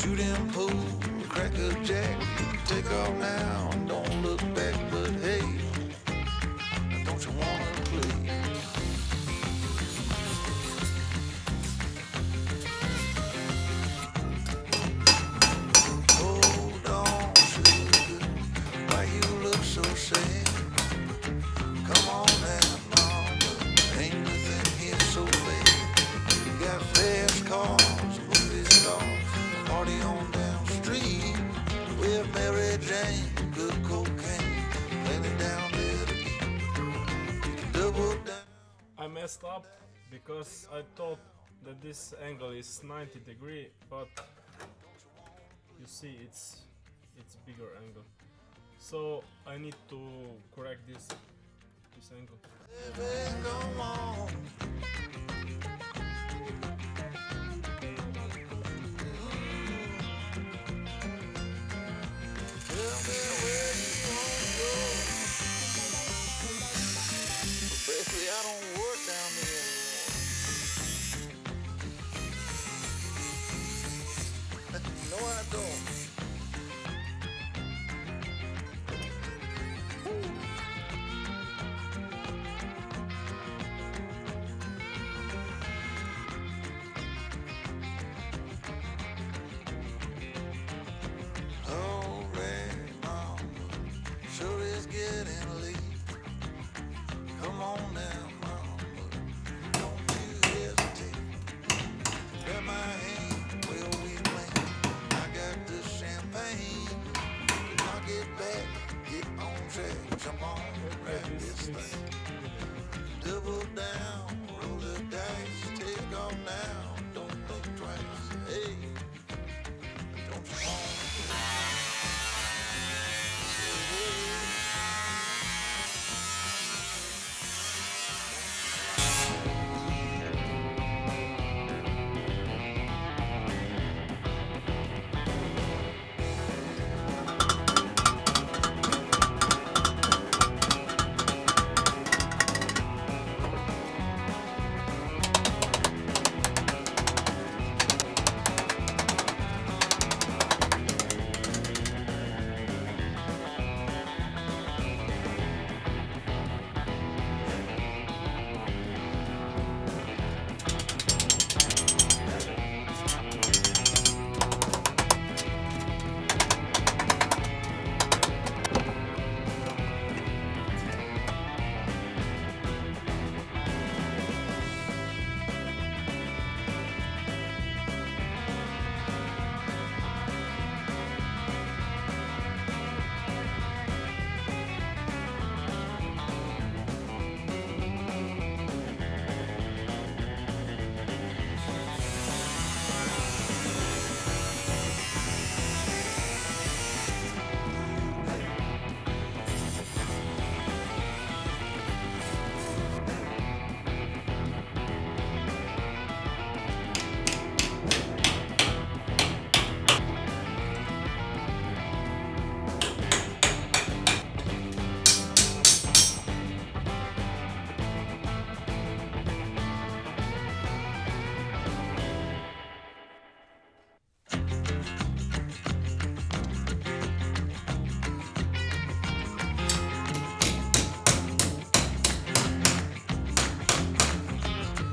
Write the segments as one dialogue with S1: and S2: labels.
S1: Shoot him pool, crack a jack, take off now, don't look back, but hey, don't you wanna play? Hold on, sugar, why you look so sad? Come on now, mama, ain't nothing here so bad. You got fast cars, movie stars, party on down the street with Mary Jane, good cocaine, plenty down there to eat. You can double down.
S2: I messed up because I thought that this angle is 90-degree, but you see it's bigger angle. So I need to correct this angle.
S1: Baby, go on. Tell me where you wanna go. But baby, I don't work down there anymore. No, I don't. Alright, mama, sure is getting late. Come on now, mama, don't you hesitate. Grab my hand, well we playing. I got the champagne. Knock it back, get on track, jump on, grab this thing. Double down, roll the dice, take off now, don't think twice. Hey, don't you want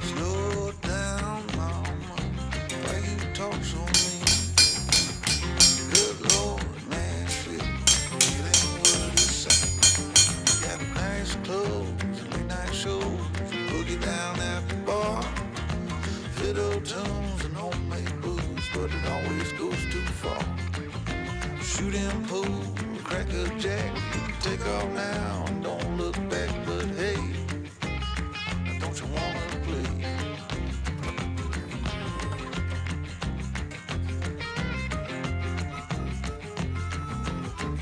S1: slow down, mama? Why you talk so mean? Good Lord, Nashville, it ain't what it seems. Got nice clothes, late night shows, boogie down at the bar, fiddle tunes and homemade booze, but it always goes too far. Shoot him pool, crack a jack, take off now, don't look back, but hey, don't you wanna play?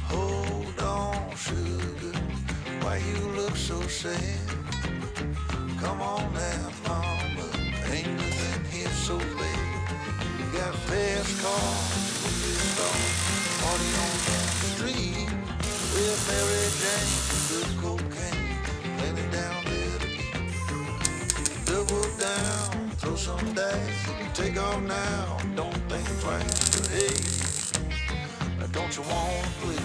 S1: Hold on, sugar, why you look so sad? Come on now, mama, ain't nothing here so bad. You got fast cars, movie stars, party on down the street with Mary Jane, good cocaine, plenty down there to eat. Double down, throw some dice, take off now, don't think faster. Hey, don't you wanna play?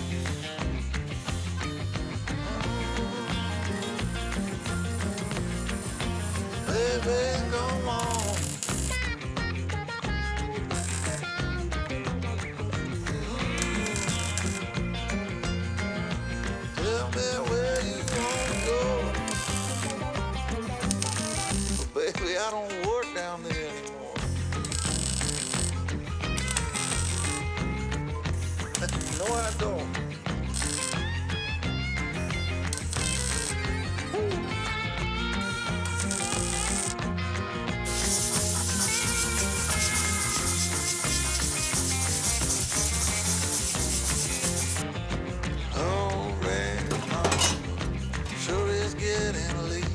S1: Baby, come on. Tell me where you wanna go. But baby, I don't work down there anymore. No, I don't. Oh, red mama, sure is getting late.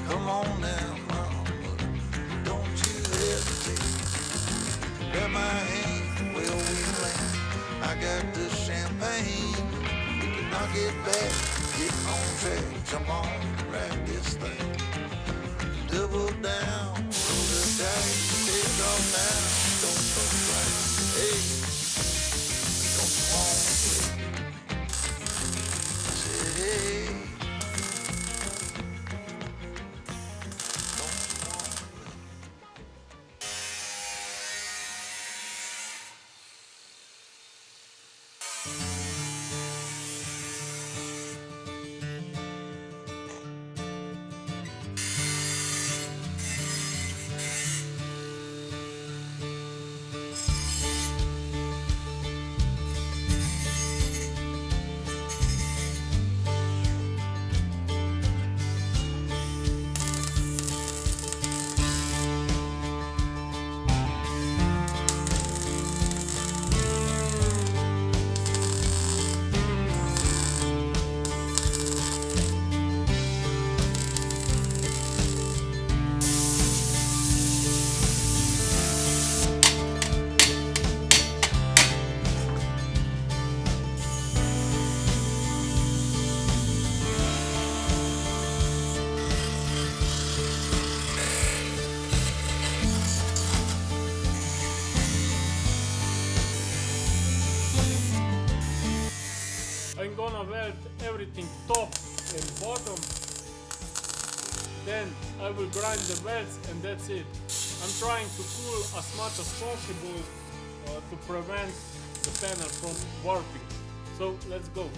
S1: Come on now, mama, don't you hesitate. Grab my hand, where we land. I got the champagne. We can knock it back, get on track, jump on, ride this thing. Double down, roll the dice, take off now, don't look right. Hey, don't you wanna play? I said, hey, don't you wanna play?
S2: I'm gonna weld everything top and bottom, then I will grind the welds and that's it. I'm trying to cool as much as possible to prevent the panel from warping. So let's go.